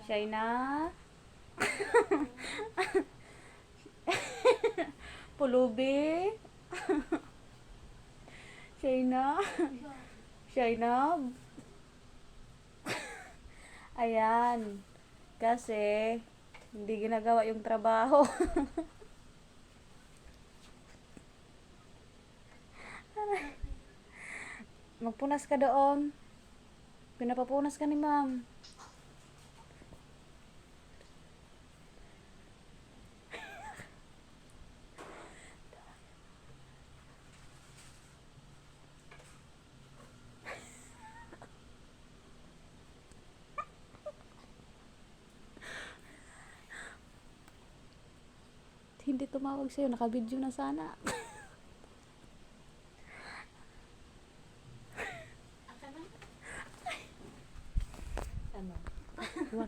Shaina? Pulubi? Shaina? Shaina? Ayan. Kasi, hindi ginagawa yung trabaho. Magpunas ka doon. Pinapapunas ka ni ma'am. Hindi tumawag sa'yo. Nakabidyo na sana. Ano? Iwan.